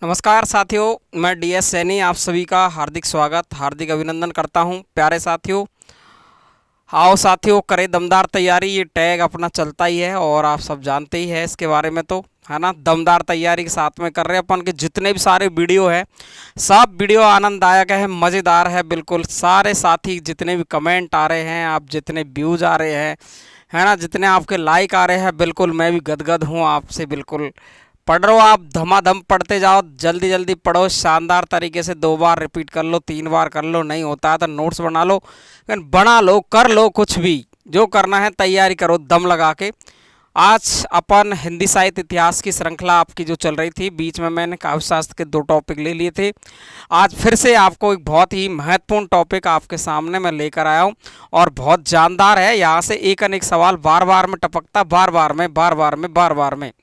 नमस्कार साथियों, मैं डीएस सैनी आप सभी का हार्दिक स्वागत हार्दिक अभिनंदन करता हूं। प्यारे साथियों, आओ साथियों करें दमदार तैयारी। ये टैग अपना चलता ही है और आप सब जानते ही है इसके बारे में, तो है ना। दमदार तैयारी के साथ में कर रहे हैं अपन के जितने भी सारे वीडियो है, सब वीडियो आनंददायक है, मज़ेदार है बिल्कुल। सारे साथी जितने भी कमेंट आ रहे हैं, आप जितने व्यूज़ आ रहे हैं, है ना, जितने आपके लाइक आ रहे हैं, बिल्कुल मैं भी गदगद हूँ आपसे। बिल्कुल पढ़ रहे हो आप, धमाधम पढ़ते जाओ, जल्दी जल्दी पढ़ो, शानदार तरीके से 2 बार रिपीट कर लो, 3 बार कर लो, नहीं होता है तो नोट्स बना लो, लेकिन बना लो, कर लो, कुछ भी जो करना है तैयारी करो दम लगा के। आज अपन हिंदी साहित्य इतिहास की श्रृंखला आपकी जो चल रही थी, बीच में मैंने काव्य शास्त्र के 2 टॉपिक ले लिए थे। आज फिर से आपको एक बहुत ही महत्वपूर्ण टॉपिक आपके सामने मैं लेकर आया हूँ और बहुत जानदार है। यहाँ से एक अनेक सवाल बार बार में टपकता, बार बार में, बार बार में, बार बार में,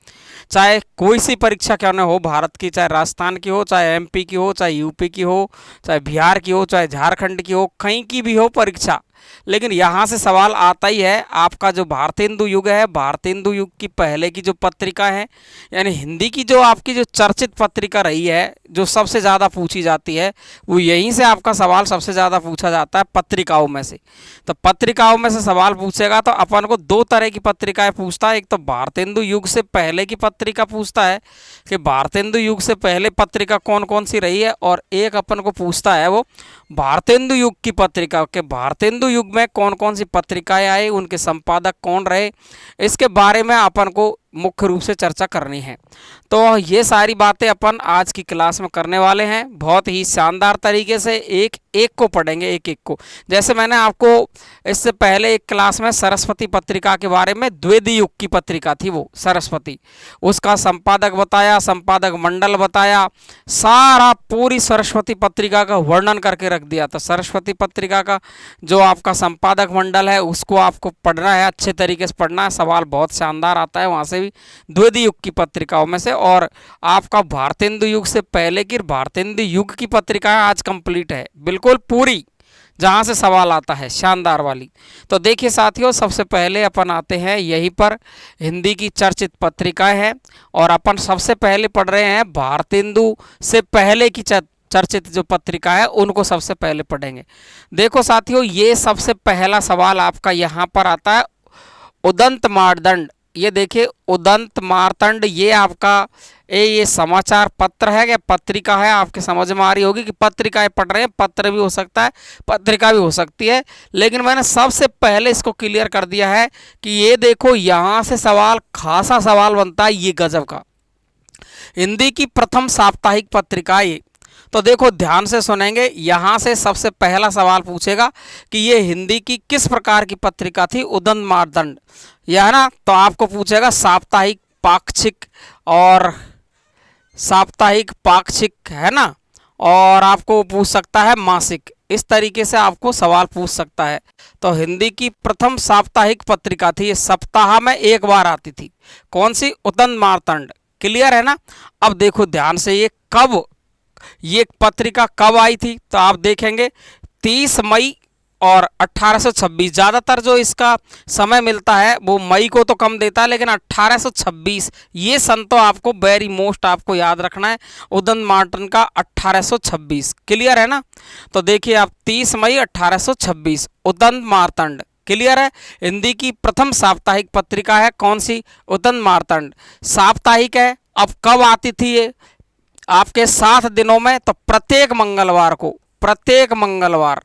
चाहे कोई सी परीक्षा क्यों न हो भारत की, चाहे राजस्थान की हो, चाहे एमपी की हो, चाहे यूपी की हो, चाहे बिहार की हो, चाहे झारखंड की हो, कहीं की भी हो परीक्षा, लेकिन यहाँ से सवाल आता ही है। आपका जो भारतेंदु युग है, भारतेंदु युग की पहले की जो पत्रिका है, यानी हिंदी की जो आपकी जो चर्चित पत्रिका रही है, जो सबसे ज़्यादा पूछी जाती है, वो यहीं से आपका सवाल सबसे ज़्यादा पूछा जाता है, पत्रिकाओं में से। तो पत्रिकाओं में से सवाल पूछेगा तो अपन को 2 तरह की पत्रिकाएं पूछता है। एक तो भारतेंदु युग से पहले की पत्रिका पूछता है कि भारतेंदु युग से पहले पत्रिका कौन कौन सी रही है, और एक अपन को पूछता है वो भारतेंदु युग की पत्रिका के भारतेंदु युग में कौन कौन सी पत्रिकाएं आई, उनके संपादक कौन रहे, इसके बारे में अपन को मुख्य रूप से चर्चा करनी है। तो ये सारी बातें अपन आज की क्लास में करने वाले हैं, बहुत ही शानदार तरीके से एक एक को पढ़ेंगे, एक एक को। जैसे मैंने आपको इससे पहले एक क्लास में सरस्वती पत्रिका के बारे में, द्विवेदी युग की पत्रिका थी वो सरस्वती, उसका संपादक बताया, संपादक मंडल बताया, सारा पूरी सरस्वती पत्रिका का वर्णन करके रख दिया। तो सरस्वती पत्रिका का जो आपका संपादक मंडल है उसको आपको पढ़ना है, अच्छे तरीके से पढ़ना है, सवाल बहुत शानदार आता है वहाँ से भी, द्विवेदी युग की पत्रिकाओं में से। और आपका भारतेंदु युग से पहले की भारतेंदु युग की पत्रिका आज कंप्लीट है बिल्कुल पूरी, जहाँ से सवाल आता है शानदार वाली। तो देखिए साथियों, सबसे पहले अपन आते हैं यहीं पर, हिंदी की चर्चित पत्रिकाएं हैं और अपन सबसे पहले पढ़ रहे हैं भारतेंदु से पहले की चर्चित जो पत्रिका है उनको सबसे पहले पढ़ेंगे। देखो साथियों, ये सबसे पहला सवाल आपका यहाँ पर आता है, उदंत मार्तंड। ये देखिए उदंत मार्तंड, ये आपका ये समाचार पत्र है या पत्रिका है, आपके समझ में आ रही होगी कि पत्रिकाएं पढ़ रहे हैं, पत्र भी हो सकता है, पत्रिका भी हो सकती है, लेकिन मैंने सबसे पहले इसको क्लियर कर दिया है कि ये देखो यहाँ से सवाल, खासा सवाल बनता है ये गजब का। हिंदी की प्रथम साप्ताहिक पत्रिका ये, तो देखो ध्यान से सुनेंगे, यहाँ से सबसे पहला सवाल पूछेगा कि ये हिंदी की किस प्रकार की पत्रिका थी, उदंत मार्तंड, यह है ना। तो आपको पूछेगा साप्ताहिक, पाक्षिक और साप्ताहिक, पाक्षिक, है ना, और आपको पूछ सकता है मासिक, इस तरीके से आपको सवाल पूछ सकता है। तो हिंदी की प्रथम साप्ताहिक पत्रिका थी, ये सप्ताह में एक बार आती थी, कौन सी, उदंत मार्तंड। क्लियर है ना। अब देखो ध्यान से, ये पत्रिका कब आई थी, तो आप देखेंगे 30 मई और 1826, ज़्यादातर जो इसका समय मिलता है वो मई को तो कम देता है, लेकिन 1826 ये सन तो आपको वेरी मोस्ट आपको याद रखना है, उदंत मार्तंड का 1826। क्लियर है ना। तो देखिए आप 30 मई 1826 उदंत मार्तंड, क्लियर है। हिंदी की प्रथम साप्ताहिक पत्रिका है कौन सी, उदंत मार्तंड, साप्ताहिक है। अब कब आती थी ये, आपके 7 दिनों में, तो प्रत्येक मंगलवार को, प्रत्येक मंगलवार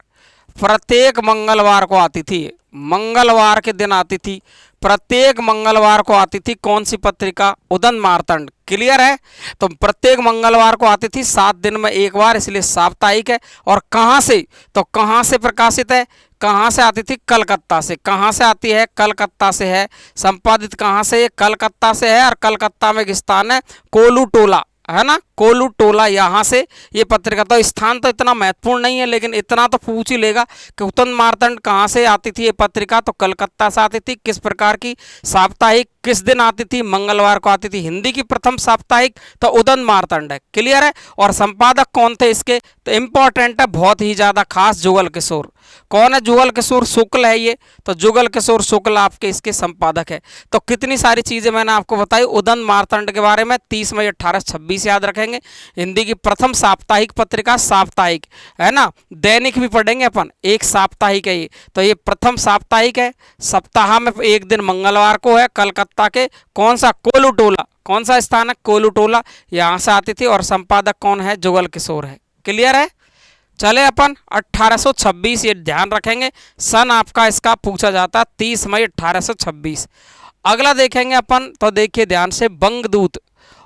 को आती थी, मंगलवार के दिन आती थी, प्रत्येक मंगलवार को आती थी कौन सी पत्रिका, उदंत मार्तंड। क्लियर है। तो प्रत्येक मंगलवार को आती थी, 7 दिन में एक बार, इसलिए साप्ताहिक है। और कहाँ से, तो कहाँ से प्रकाशित है, कहाँ से आती थी, कलकत्ता से। कहाँ से आती है, कलकत्ता से है। संपादित कहाँ से, कलकत्ता से है, और कलकत्ता में एक स्थान है कोलू टोला, है ना, कोलू टोला, यहाँ से ये पत्रिका। तो स्थान तो इतना महत्वपूर्ण नहीं है, लेकिन इतना तो पूछ ही लेगा कि उदंत मार्तंड कहाँ से आती थी ये पत्रिका, तो कलकत्ता से आती थी। किस प्रकार की साप्ताहिक, किस दिन आती थी, मंगलवार को आती थी। हिंदी की प्रथम साप्ताहिक तो उदंत मार्तंड है। क्लियर है। और संपादक कौन थे इसके, तो इंपॉर्टेंट है, बहुत ही ज़्यादा खास, जुगल किशोर। कौन है? जुगल किशोर शुक्ल है ये, तो जुगल किशोर शुक्ल आपके इसके संपादक है। तो कितनी सारी चीजें मैंने आपको बताई उदंत मार्तंड के बारे में। 30 मई 1826 याद रखेंगे। हिंदी की प्रथम साप्ताहिक पत्रिका, साप्ताहिक है ना, दैनिक भी पढ़ेंगे अपन, एक साप्ताहिक है ये, तो ये प्रथम साप्ताहिक है। सप्ताह में एक दिन मंगलवार को है। कलकत्ता के कौन सा? कोलुटोला। कौन सा स्थान है? कोलुटोला, यहाँ से आती थी। और संपादक कौन है? जुगल किशोर है। क्लियर है? चले अपन 1826 ये ध्यान रखेंगे, सन आपका इसका पूछा जाता है 30 मई 1826। अगला देखेंगे अपन, तो देखिए ध्यान से, बंगदूत।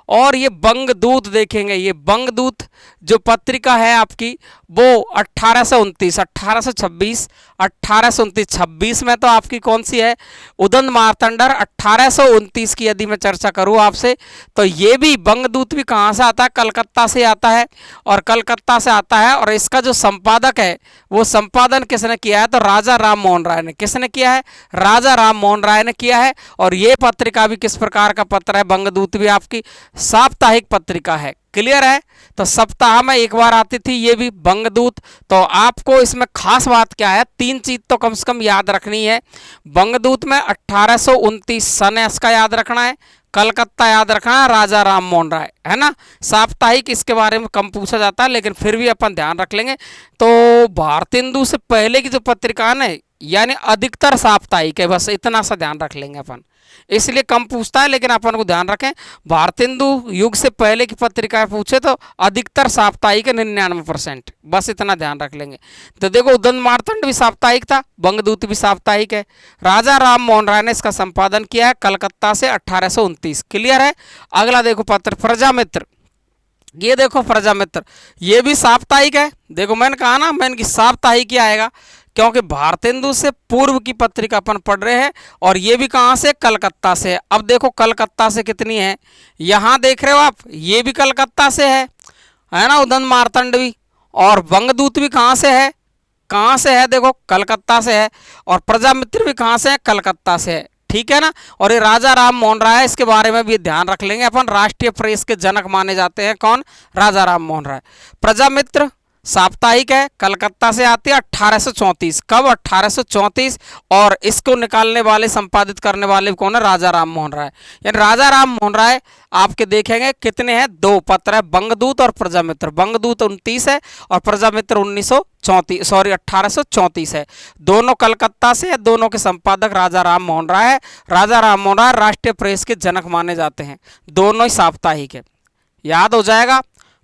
और ये बंगदूत देखेंगे, ये बंगदूत जो पत्रिका है आपकी वो 1829, 1826, 1829, 26 में तो आपकी कौन सी है? उदंत मार्तंडर। 1829 की यदि मैं चर्चा करूं आपसे, तो ये भी बंगदूत भी कहाँ से आता है? कलकत्ता से आता है। और कलकत्ता से आता है, और इसका जो संपादक है वो संपादन किसने किया है? तो राजा राम मोहन राय ने। किसने किया है? राजा राम मोहन राय ने किया है। और ये पत्रिका भी किस प्रकार का पत्र है? बंगदूत भी आपकी साप्ताहिक पत्रिका है। क्लियर है? तो सप्ताह में एक बार आती थी ये भी बंगदूत। तो आपको इसमें खास बात क्या है? 3 चीज तो कम से कम याद रखनी है। बंगदूत में 1829 सन इसका याद रखना है, कलकत्ता याद रखना है, राजा राम मोहन राय, है ना। साप्ताहिक इसके बारे में कम पूछा जाता है, लेकिन फिर भी अपन ध्यान रख लेंगे। तो भारतेंदु से पहले की जो पत्रिका है ना, यानी अधिकतर साप्ताहिक है, बस इतना सा ध्यान रख लेंगे अपन, इसलिए कम पूछता है, लेकिन अपन को ध्यान रखें भारतेंदु युग से पहले की पत्रिकाएं पूछे तो अधिकतर साप्ताहिक है, 99%, बस इतना ध्यान रख लेंगे। तो देखो उदंत मार्तंड भी साप्ताहिक था, बंगदूत भी साप्ताहिक है। राजा राम मोहन राय ने इसका संपादन किया है कलकत्ता से 1829। क्लियर है? अगला देखो पत्र प्रजामित्र। ये देखो प्रजामित्र, ये भी साप्ताहिक है। देखो मैंने कहा ना, मैंने कि साप्ताहिक ही आएगा, क्योंकि भारतेंदु से पूर्व की पत्रिका अपन पढ़ रहे हैं। और ये भी कहाँ से? कलकत्ता से। अब देखो कलकत्ता से कितनी है, यहाँ देख रहे हो आप, ये भी कलकत्ता से है ना, उदंत मार्तंड भी। और बंगदूत भी कहाँ से है? कहाँ से है? देखो कलकत्ता से है। और प्रजामित्र भी कहाँ से है? कलकत्ता से है। ठीक है ना। और ये राजा राम मोहन राय, इसके बारे में भी ध्यान रख लेंगे अपन, राष्ट्रीय प्रेस के जनक माने जाते हैं। कौन? राजा राम मोहन राय। प्रजामित्र साप्ताहिक है, कलकत्ता से आती है 1834। कब? 1834। और इसको निकालने वाले, संपादित करने वाले कौन है? राजा राम मोहन राय। यानी राजा राम मोहन राय आपके देखेंगे कितने हैं? 2 पत्र है, बंगदूत और प्रजामित्र। बंगदूत 29 है और प्रजामित्र 1834 है। दोनों कलकत्ता से है, दोनों के संपादक राजा राम मोहन राय है। राजा राम मोहन राय राष्ट्रीय प्रेस के जनक माने जाते हैं। दोनों ही साप्ताहिक है, याद हो जाएगा।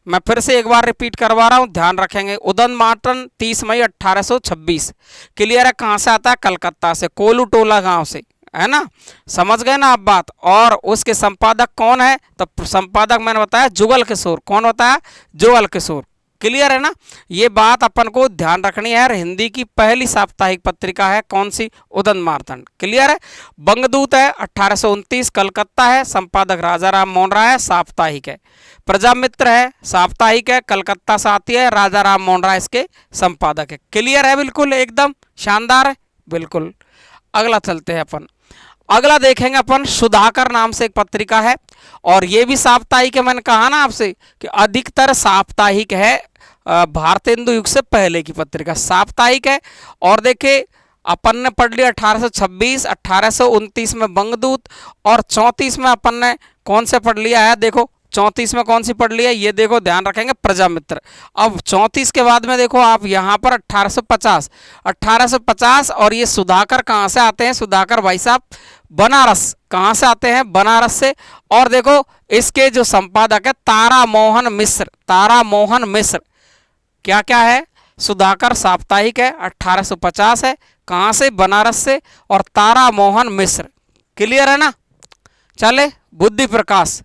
मैं फिर से एक बार रिपीट करवा रहा हूं, ध्यान रखेंगे। उदंत मार्तंड 30 मई 1826। क्लियर है? कहां से आता है? कलकत्ता से, कोलुटोला गांव से, है ना। समझ गए ना आप बात। और उसके संपादक कौन है? तो संपादक मैंने बताया जुगल किशोर। कौन बताया? जुगल किशोर। क्लियर है ना। ये बात अपन को ध्यान रखनी है। हिंदी की पहली साप्ताहिक पत्रिका है कौन सी? उदंत मार्तंड। क्लियर है। बंगदूत है 1829, कलकत्ता है, संपादक राजा राम मोहन राय है, साप्ताहिक है। प्रजामित्र है, साप्ताहिक है, कलकत्ता से आती है, राजा राम मोहन राय इसके संपादक है। क्लियर है? बिल्कुल एकदम शानदार है, बिल्कुल। अगला चलते हैं अपन। अगला देखेंगे अपन, सुधाकर नाम से एक पत्रिका है, और ये भी साप्ताहिक है। मैंने कहा ना आपसे कि अधिकतर साप्ताहिक है, भारतेंदु युग से पहले की पत्रिका साप्ताहिक है। और देखिए अपन ने पढ़ लिया 1826, 1829 में बंगदूत, और 34 में अपन ने कौन से पढ़ लिया है? देखो 34 में कौन सी पढ़ लिया? ये देखो ध्यान रखेंगे, प्रजामित्र। अब 34 के बाद में देखो आप यहाँ पर 1850, और ये सुधाकर कहाँ से आते हैं? सुधाकर भाई साहब बनारस। कहाँ से आते हैं? बनारस से। और देखो इसके जो संपादक है तारा मोहन मिश्र। तारा मोहन मिश्र। क्या क्या है? सुधाकर साप्ताहिक है, 1850 है, कहाँ से? बनारस से। और तारा मोहन मिश्र। क्लियर है ना। चले बुद्धि प्रकाश,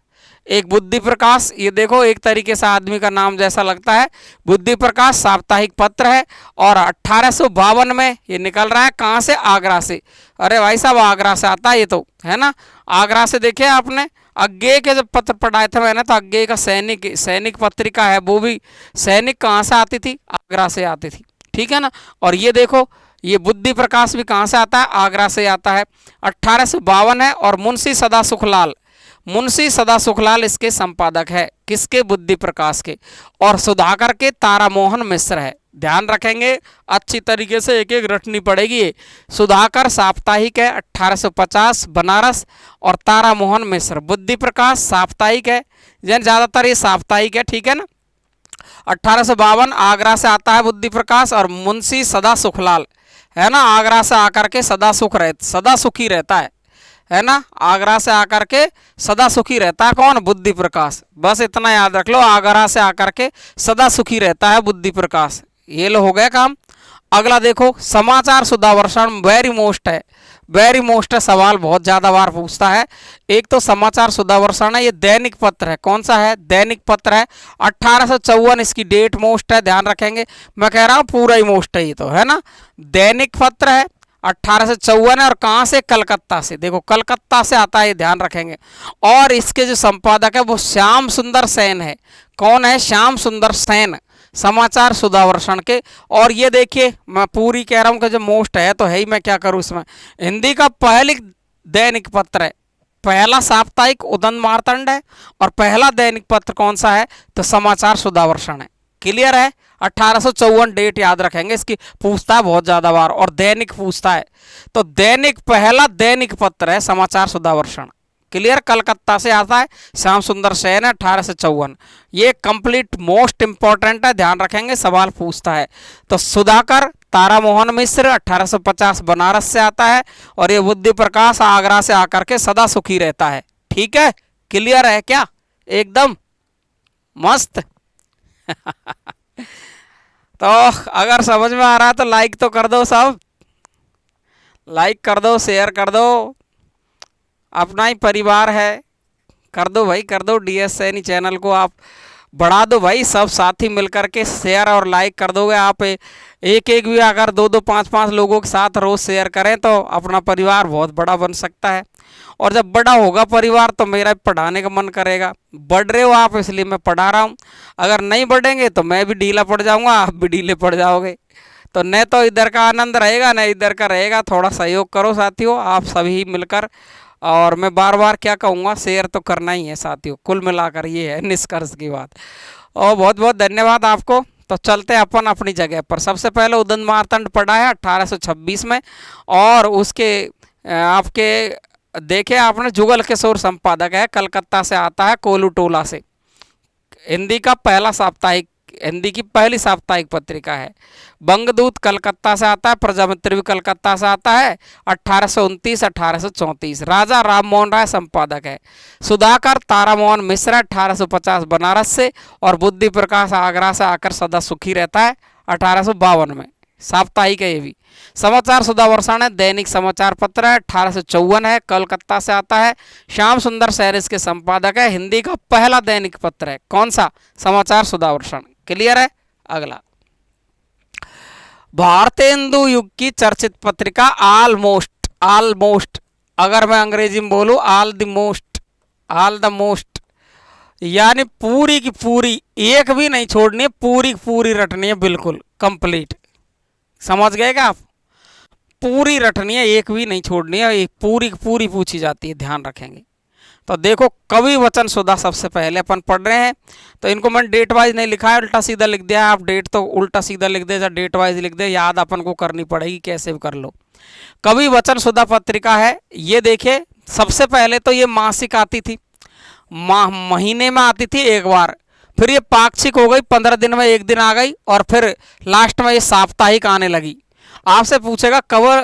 एक बुद्धि प्रकाश, ये देखो एक तरीके से आदमी का नाम जैसा लगता है। बुद्धि प्रकाश साप्ताहिक पत्र है, और 1852 में ये निकल रहा है। कहाँ से? आगरा से। अरे भाई साहब आगरा से आता है ये तो, है ना। आगरा से देखे आपने अज्ञेय के जब पत्र पढ़ाए थे मैंने, तो अज्ञेय का सैनिक पत्रिका है, वो भी सैनिक कहाँ से आती थी? आगरा से आती थी। ठीक है ना। और ये देखो ये बुद्धि प्रकाश भी कहाँ से आता है? आगरा से आता है। 1852 है। और मुंशी सदा सुखलाल, मुंशी सदा सुखलाल इसके संपादक है, किसके? बुद्धि प्रकाश के। और सुधाकर के तारामोहन मिश्र है। ध्यान रखेंगे, अच्छी तरीके से एक एक रटनी पड़ेगी। सुधाकर साप्ताहिक है 1850 बनारस, और तारामोहन मिश्र बुद्धि प्रकाश साप्ताहिक है, ज़्यादातर ये साप्ताहिक है, ठीक है ना। 1852 आगरा से आता है बुद्धि प्रकाश, और मुंशी सदा सुखलाल है ना, आगरा से आकर के सदा सुखी रहता है ना, आगरा से आकर के सदा सुखी रहता है। कौन? बुद्धि प्रकाश। बस इतना याद रख लो, आगरा से आकर के सदा सुखी रहता है बुद्धि प्रकाश। ये लो हो गया काम। अगला देखो, समाचार सुधावर्षण वेरी मोस्ट है, वेरी मोस्ट है, सवाल बहुत ज़्यादा बार पूछता है। एक तो समाचार सुधावर्षण है, ये दैनिक पत्र है। कौन सा है? दैनिक पत्र है। 1854 इसकी डेट मोस्ट है, ध्यान रखेंगे। मैं कह रहा हूँ पूरा ही मोस्ट है ये तो, है ना। दैनिक पत्र है, 1854 है, और कहाँ से? कलकत्ता से। देखो कलकत्ता से आता है, ये ध्यान रखेंगे। और इसके जो संपादक है वो श्याम सुंदर सेन है। कौन है? श्याम सुंदर सेन, समाचार सुधावर्षण के। और ये देखिए, मैं पूरी कह रहा हूँ कि जो मोस्ट है तो है ही, मैं क्या करूँ इसमें। हिंदी का पहली दैनिक पत्र है, पहला साप्ताहिक उदंत मार्तंड है, और पहला दैनिक पत्र कौन सा है? तो समाचार सुधावर्षण है। क्लियर है? 1854 डेट याद रखेंगे इसकी, पूछता है बहुत ज्यादा बार, और दैनिक पूछता है। तो दैनिक, पहला दैनिक पत्र है समाचार सुधावर्षण। क्लियर? कलकत्ता से आता है, श्याम सुंदर सेन है, 1854। ये कंप्लीट मोस्ट इंपॉर्टेंट है, ध्यान रखेंगे, सवाल पूछता है। तो सुधाकर तारामोहन मिश्र 1850 बनारस से आता है, और ये बुद्धि प्रकाश आगरा से आकर के सदा सुखी रहता है। ठीक है? क्लियर है क्या? एकदम मस्त। तो अगर समझ में आ रहा है तो लाइक तो कर दो सब, लाइक कर दो, शेयर कर दो, अपना ही परिवार है, कर दो भाई, कर दो। डीएस सैनी चैनल को आप बढ़ा दो भाई, सब साथी मिलकर के शेयर और लाइक कर दोगे आप। एक एक भी अगर 2-2, 5-5 लोगों के साथ रोज शेयर करें तो अपना परिवार बहुत बड़ा बन सकता है। और जब बड़ा होगा परिवार तो मेरा पढ़ाने का मन करेगा। बढ़ रहे हो आप, इसलिए मैं पढ़ा रहा हूँ। अगर नहीं बढ़ेंगे तो मैं भी ढीला पड़ जाऊँगा, आप भी ढीले पड़ जाओगे। तो न तो इधर का आनंद रहेगा न इधर का रहेगा। थोड़ा सहयोग करो साथियों, आप सभी मिलकर। और मैं बार बार क्या कहूँगा, शेयर तो करना ही है साथियों। कुल मिलाकर ये है निष्कर्ष की बात। और बहुत बहुत धन्यवाद आपको। तो चलते हैं अपन अपनी जगह पर। सबसे पहले उदंत मार्तंड पढ़ा है 1826 में, और उसके आपके देखे आपने जुगल किशोर संपादक है, कलकत्ता से आता है, कोलू टोला से। हिंदी का पहला साप्ताहिक, हिंदी की पहली साप्ताहिक पत्रिका है। बंगदूत कलकत्ता से आता है, प्रजामित्र भी कलकत्ता से आता है, 1829 1834। राजा राम मोहन राय संपादक है। सुधाकर तारामोहन मिश्र 1850 बनारस से, और बुद्धि प्रकाश आगरा से आकर सदा सुखी रहता है 1852 में। साप्ताहिक है ये भी। समाचार सुधावर्षण है, दैनिक समाचार पत्र है, 1854 है, कलकत्ता से आता है। श्याम सुंदर सेन इसके संपादक है। हिंदी का पहला दैनिक पत्र है। कौन सा? समाचार सुधावर्षण। क्लियर है? अगला, भारतेंदु युग की चर्चित पत्रिका ऑलमोस्ट, ऑलमोस्ट अगर मैं अंग्रेजी में बोलूं all the most, all the most, यानी पूरी की पूरी, एक भी नहीं छोड़नी है, पूरी की पूरी रटनी है, बिल्कुल कंप्लीट। समझ गए क्या आप? पूरी रटनी है, एक भी नहीं छोड़नी है, पूरी की पूरी पूछी जाती है, ध्यान रखेंगे। तो देखो, कवि वचन सुधा सबसे पहले अपन पढ़ रहे हैं। तो इनको मैंने डेट वाइज नहीं लिखा है, उल्टा सीधा लिख दिया है। आप डेट तो उल्टा सीधा लिख दे या डेट वाइज लिख दे, याद अपन को करनी पड़ेगी, कैसे भी कर लो। कवि वचन सुधा पत्रिका है। ये देखिए, सबसे पहले तो ये मासिक आती थी, महीने में आती थी एक बार, फिर ये पाक्षिक हो गई, 15 दिन में एक दिन आ गई, और फिर लास्ट में ये साप्ताहिक आने लगी। आपसे पूछेगा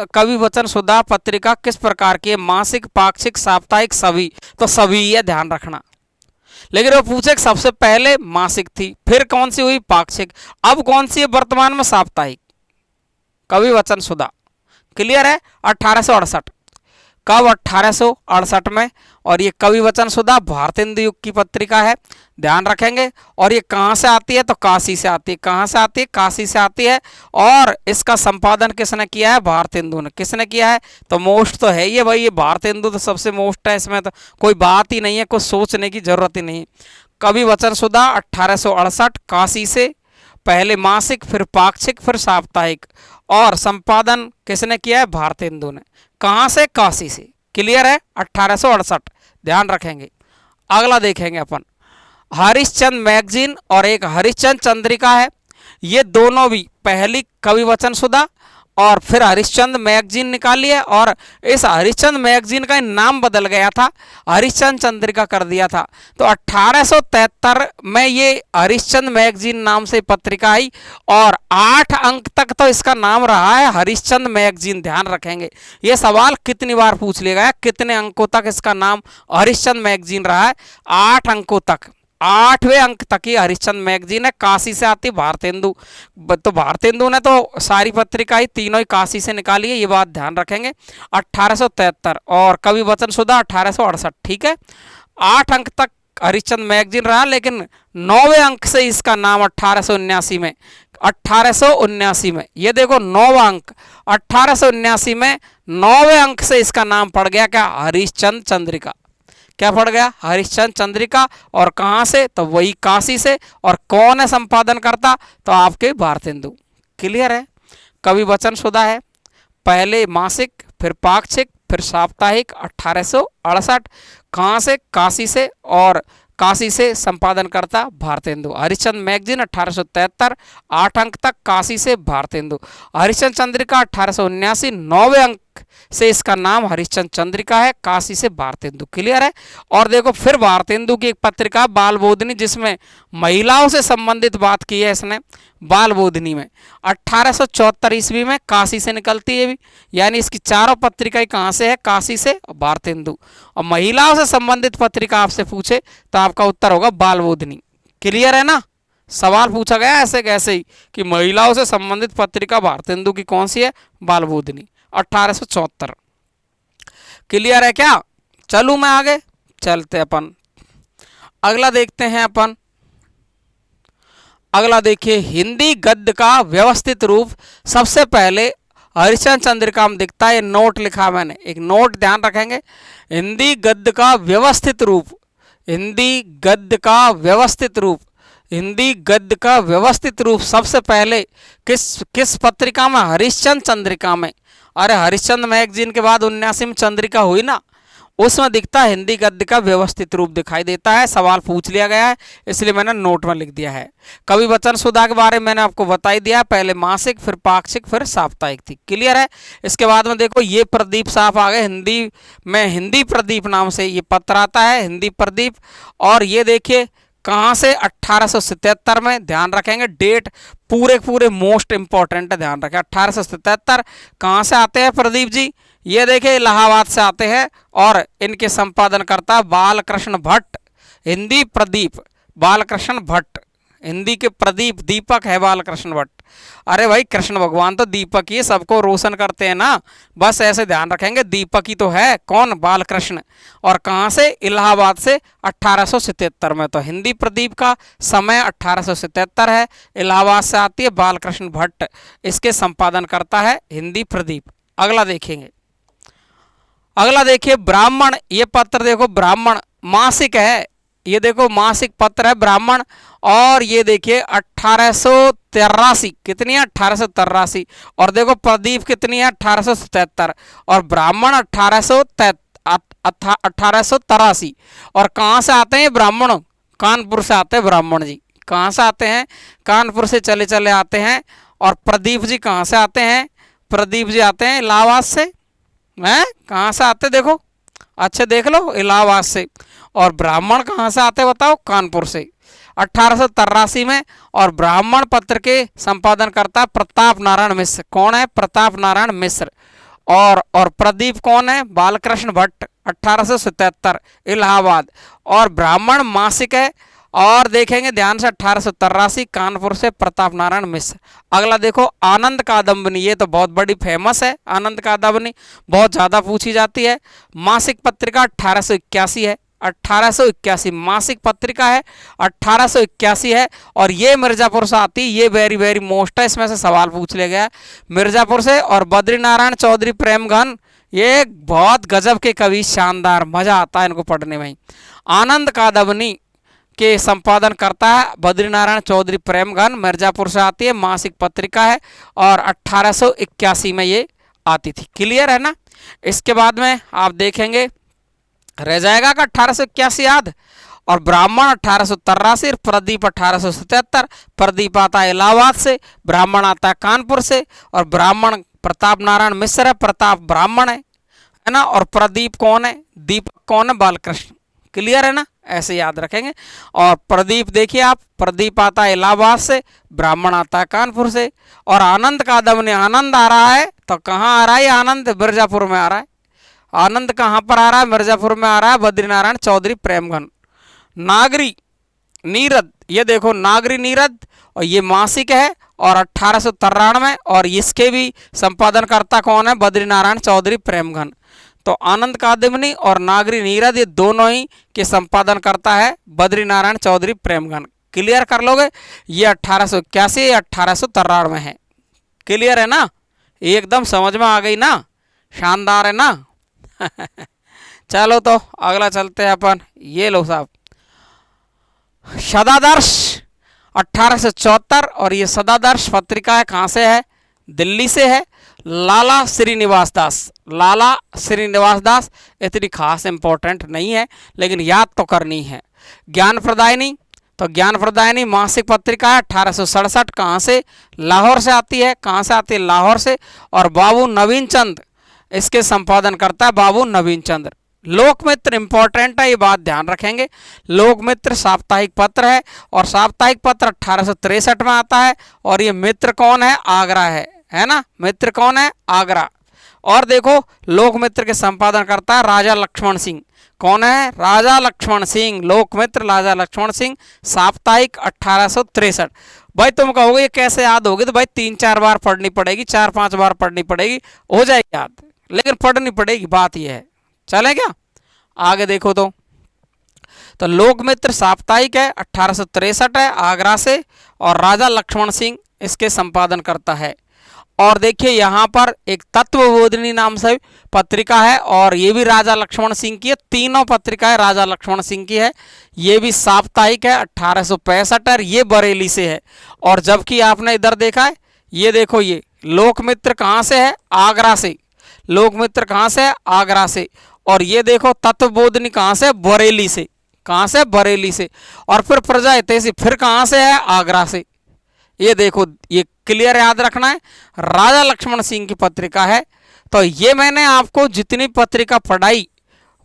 कवि वचन सुधा पत्रिका किस प्रकार की है? मासिक, पाक्षिक, साप्ताहिक, सभी। तो सभी है, ध्यान रखना। लेकिन वो पूछे सबसे पहले मासिक थी, फिर कौन सी हुई? पाक्षिक, अब कौन सी है वर्तमान में? साप्ताहिक। कवि वचन सुधा। क्लियर है? 1868। कब? 1868 में। और ये कवि वचन सुधा भारतेंदु युग की पत्रिका है, ध्यान रखेंगे। और ये कहाँ से आती है? तो काशी से आती है। कहाँ से आती है? काशी से आती है। और इसका संपादन किसने किया है? भारतेंदु ने। किसने किया है? तो मोस्ट तो है ये भाई, ये भारतेंदु तो सबसे मोस्ट है, इसमें तो कोई बात ही नहीं है, कुछ सोचने की जरूरत ही नहीं। कवि वचन सुधा 1868, काशी से, पहले मासिक, फिर पाक्षिक, फिर साप्ताहिक। और संपादन किसने किया है? भारतेंदु ने। कहाँ से? काशी से। क्लियर है? 1868, ध्यान रखेंगे। अगला देखेंगे अपन हरिश्चंद्र मैगजीन और एक हरिश्चंद्र चंद्रिका है। ये दोनों भी पहली कवि वचन सुधा और फिर हरिश्चंद्र मैगजीन निकाली है, और इस हरिश्चंद्र मैगजीन का नाम बदल गया था, हरिश्चंद्र चंद्रिका कर दिया था। तो 1873 में ये हरिश्चंद्र मैगजीन नाम से पत्रिका आई और 8 अंक तक तो इसका नाम रहा है हरिश्चंद्र मैगजीन। ध्यान रखेंगे ये सवाल कितनी बार पूछ लिया गया, कितने अंकों तक इसका नाम हरिश्चंद्र मैगजीन रहा है? 8 अंकों तक, 8वें अंक तक ही हरिश्चंद्र मैगजीन है। काशी से आती भारतेंदु, तो भारतेंदु ने तो सारी पत्रिका ही तीनों ही काशी से निकाली है, ये बात ध्यान रखेंगे। 1873 और कवि वचन सुधा 1868। ठीक है, 8 अंक तक हरिश्चंद्र मैगजीन रहा, लेकिन 9वें अंक से इसका नाम 1879 में ये देखो 9वां अंक 1879 में 9वें अंक से इसका नाम पड़ गया क्या? हरिश्चंद्र चंद्रिका। क्या पड़ गया? हरिश्चंद्र चंद्रिका। और कहाँ से? तो वही काशी से। और कौन है संपादन करता? तो आपके भारतेंदु। क्लियर है? कवि वचन सुधा है, पहले मासिक, फिर पाक्षिक, फिर साप्ताहिक 1868। कहाँ से? काशी से। और काशी से संपादन करता भारतेंदु। हरिश्चंद्र मैगजीन 1873, 8 अंक तक काशी से भारतेंदु। हरिश्चंद्र चंद्रिका 1879, 9वें अंक से इसका नाम हरिश्चंद्र चंद्रिका है, काशी से भारतेंदु। क्लियर है? और देखो फिर भारतेंदु की एक पत्रिका बाल बोधनी, जिसमें महिलाओं से संबंधित बात की है इसने। बाल बोधनी में 1874 ईस्वी में काशी से निकलती है भी, यानी इसकी चारों पत्रिकाएं कहाँ से है? काशी से, भारतेंदु। और महिलाओं से संबंधित पत्रिका आपसे पूछे तो आपका उत्तर होगा बाल बोधनी। क्लियर है ना? सवाल पूछा गया ऐसे कैसे ही कि महिलाओं से संबंधित पत्रिका भारतेंदु की कौन सी है? बाल बोधनी 1874। क्लियर है क्या? चलूं मैं आगे, चलते अपन अगला देखते हैं अपन। अगला देखिए हिंदी गद्य का व्यवस्थित रूप। सबसे पहले हरिश्चंद्र चंद्रिका में दिखता है, नोट लिखा मैंने, एक नोट ध्यान रखेंगे। हिंदी गद्य का व्यवस्थित रूप, हिंदी गद्य का व्यवस्थित रूप, हिंदी गद्य का व्यवस्थित रूप सबसे पहले किस पत्रिका में? हरिश्चंद्र चंद्रिका में। अरे हरिश्चंद्र मैगजीन के बाद 79 में चंद्रिका हुई ना, उसमें दिखता है हिंदी गद्य का व्यवस्थित रूप दिखाई देता है। सवाल पूछ लिया गया है इसलिए मैंने नोट में लिख दिया है। कवि वचन सुधा के बारे में मैंने आपको बता ही दिया, पहले मासिक, फिर पाक्षिक, फिर साप्ताहिक थी। क्लियर है? इसके बाद में देखो ये प्रदीप साहब आ गए, हिंदी में हिंदी प्रदीप नाम से ये पत्र आता है, हिंदी प्रदीप। और ये देखिए कहाँ से? 1877 में। ध्यान रखेंगे डेट पूरे मोस्ट इंपॉर्टेंट है, ध्यान रखें। 1877 कहाँ से आते हैं प्रदीप जी? ये देखिए इलाहाबाद से आते हैं और इनके संपादनकर्ता बालकृष्ण भट्ट। हिंदी प्रदीप बालकृष्ण भट्ट, हिंदी के प्रदीप दीपक है बालकृष्ण भट्ट। अरे भाई कृष्ण भगवान तो दीपक ही सबको रोशन करते हैं ना, बस ऐसे ध्यान रखेंगे दीपक ही तो है। कौन? बालकृष्ण। और कहाँ से? इलाहाबाद से 1877 में। तो हिंदी प्रदीप का समय 1877 है, इलाहाबाद से आती है, बालकृष्ण भट्ट इसके संपादन करता है हिंदी प्रदीप। अगला देखेंगे, अगला देखिए ब्राह्मण। ये पत्र देखो ब्राह्मण मासिक है, ये देखो मासिक पत्र है ब्राह्मण। और ये देखिए 1883 कितनी है? 1883। और देखो प्रदीप कितनी है? 1877। और ब्राह्मण 1883। और कहाँ से आते हैं ब्राह्मण? कानपुर से आते हैं ब्राह्मण जी। कहाँ से आते हैं? कानपुर से चले चले आते हैं। और प्रदीप जी कहाँ से आते हैं? प्रदीप जी आते हैं इलाहाबाद से। हैं कहाँ से आते? देखो अच्छे देख लो, इलाहाबाद से। और ब्राह्मण कहाँ से आते बताओ? कानपुर से 1883 में। और ब्राह्मण पत्र के संपादन करता प्रताप नारायण मिश्र। कौन है? प्रताप नारायण मिश्र। और प्रदीप कौन है? बालकृष्ण भट्ट 1877 इलाहाबाद। और ब्राह्मण मासिक है। और देखेंगे ध्यान से 1883 कानपुर से प्रताप नारायण मिश्र। अगला देखो आनंद कादम्बिनी। ये तो बहुत बड़ी फेमस है, आनंद कादम्बिनी बहुत ज़्यादा पूछी जाती है। मासिक पत्रिका 1881 है, 1881 मासिक पत्रिका है, 1881 है। और ये मिर्जापुर से आती, ये वेरी वेरी मोस्ट है, इसमें से सवाल पूछ लिया गया है मिर्जापुर से। और बद्री नारायण चौधरी प्रेमघन, ये बहुत गजब के कवि, शानदार, मजा आता है इनको पढ़ने में। आनंद कादम्बिनी के संपादन करता है बद्रीनारायण चौधरी प्रेमघन, मिर्जापुर से आती है, मासिक पत्रिका है। और 1881 में ये आती थी। क्लियर है ना? इसके बाद में आप देखेंगे रह जाएगा का 1881 याद। और ब्राह्मण 1883, प्रदीप 1877, प्रदीप आता है इलाहाबाद से, ब्राह्मण आता है कानपुर से, और ब्राह्मण प्रताप नारायण मिश्र है, प्रताप ब्राह्मण है ना, और प्रदीप कौन है, दीपक कौन है, बालकृष्ण। क्लियर है ना, ऐसे याद रखेंगे। और प्रदीप देखिए आप, प्रदीप आता है इलाहाबाद से, ब्राह्मण आता है कानपुर से, और आनंद कादम ने आनंद आ रहा है, तो कहाँ आ रहा है आनंद, मिर्जापुर में आ रहा है। आनंद कहाँ पर आ रहा है, मिर्जापुर में आ रहा है, बद्रीनारायण चौधरी प्रेमघन। नागरी नीरद, ये देखो नागरी नीरद, और ये मासिक है, और 1893, और इसके भी संपादन करता कौन है, बद्रीनारायण चौधरी प्रेमघन। तो आनंद कादम्बनी और नागरी नीरद ये दोनों ही के संपादन करता है बद्रीनारायण चौधरी प्रेमघन। क्लियर कर लोगे, ये 1881, 1893 है। क्लियर है ना, एकदम समझ में आ गई ना, शानदार है ना। चलो तो अगला चलते हैं अपन, ये लो साहब, सदादर्श 1874, और ये सदादर्श पत्रिका है, कहाँ से है, दिल्ली से है। लाला श्रीनिवास दास, लाला श्रीनिवास दास इतनी खास इंपॉर्टेंट नहीं है, लेकिन याद तो करनी है। ज्ञान प्रदायिनी, तो ज्ञान प्रदायिनी मासिक पत्रिका है, 1867, कहाँ से, लाहौर से आती है। कहाँ से आती है, लाहौर से। और बाबू नवीन चंद इसके संपादन करता है, बाबू नवीन चंद्र। लोकमित्र इंपॉर्टेंट है, ये बात ध्यान रखेंगे। लोकमित्र साप्ताहिक पत्र है, और साप्ताहिक पत्र 1863 में आता है, और ये मित्र कौन है, आगरा है ना, मित्र कौन है, आगरा। और देखो लोकमित्र के संपादन करता है राजा लक्ष्मण सिंह। कौन है, राजा लक्ष्मण सिंह, लोकमित्र राजा लक्ष्मण सिंह, साप्ताहिक 1863। भाई तुम कहोगे ये कैसे याद होगी, तो भाई 3-4 बार पढ़नी पड़ेगी, 4-5 बार पढ़नी पड़ेगी, हो जाएगी याद, लेकिन पढ़नी पड़ेगी, बात यह है। चले क्या आगे देखो तो लोकमित्र साप्ताहिक है, 1863 है, आगरा से, और राजा लक्ष्मण सिंह इसके संपादन करता है। और देखिए यहाँ पर एक तत्वबोधिनी नाम से पत्रिका है, और ये भी राजा लक्ष्मण सिंह की है। तीनों पत्रिकाएं राजा लक्ष्मण सिंह की है। ये भी साप्ताहिक है, 1865, ये बरेली से है। और जबकि आपने इधर देखा है, ये देखो ये लोकमित्र कहाँ से है, आगरा से। लोकमित्र कहाँ से है, आगरा से। और ये देखो तत्वबोधिनी कहाँ से, बरेली से। कहाँ से, बरेली से। और फिर प्रजा हितैषी फिर कहाँ से है, आगरा से। ये देखो, ये क्लियर याद रखना है, राजा लक्ष्मण सिंह की पत्रिका है। तो ये मैंने आपको जितनी पत्रिका पढ़ाई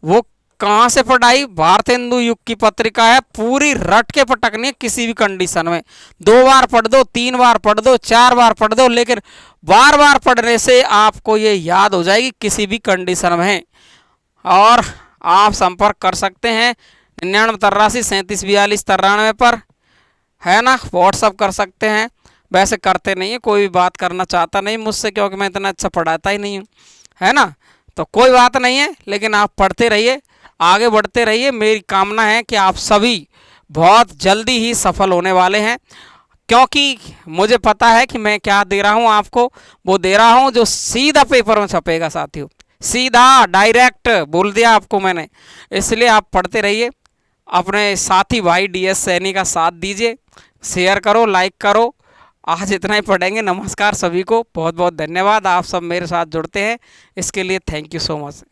वो कहाँ से पढ़ाई, भारतेंदु युग की पत्रिका है, पूरी रट के पटकनी है किसी भी कंडीशन में। 2 बार पढ़ दो, 3 बार पढ़ दो, 4 बार पढ़ दो, लेकिन बार बार पढ़ने से आपको ये याद हो जाएगी किसी भी कंडीशन में। और आप संपर्क कर सकते हैं 9983374293 पर, है ना, व्हाट्सअप कर सकते हैं। वैसे करते नहीं है, कोई भी बात करना चाहता नहीं मुझसे, क्योंकि मैं इतना अच्छा पढ़ाता ही नहीं हूँ, है ना। तो कोई बात नहीं है, लेकिन आप पढ़ते रहिए, आगे बढ़ते रहिए। मेरी कामना है कि आप सभी बहुत जल्दी ही सफल होने वाले हैं, क्योंकि मुझे पता है कि मैं क्या दे रहा हूँ आपको, वो दे रहा हूँ जो सीधा पेपर में छपेगा साथियों, सीधा डायरेक्ट बोल दिया आपको मैंने। इसलिए आप पढ़ते रहिए, अपने साथी भाई DS सैनी का साथ दीजिए, शेयर करो, लाइक करो। आज इतना ही पढ़ेंगे। नमस्कार सभी को, बहुत बहुत धन्यवाद, आप सब मेरे साथ जुड़ते हैं इसके लिए, थैंक यू सो मच।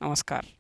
नमस्कार।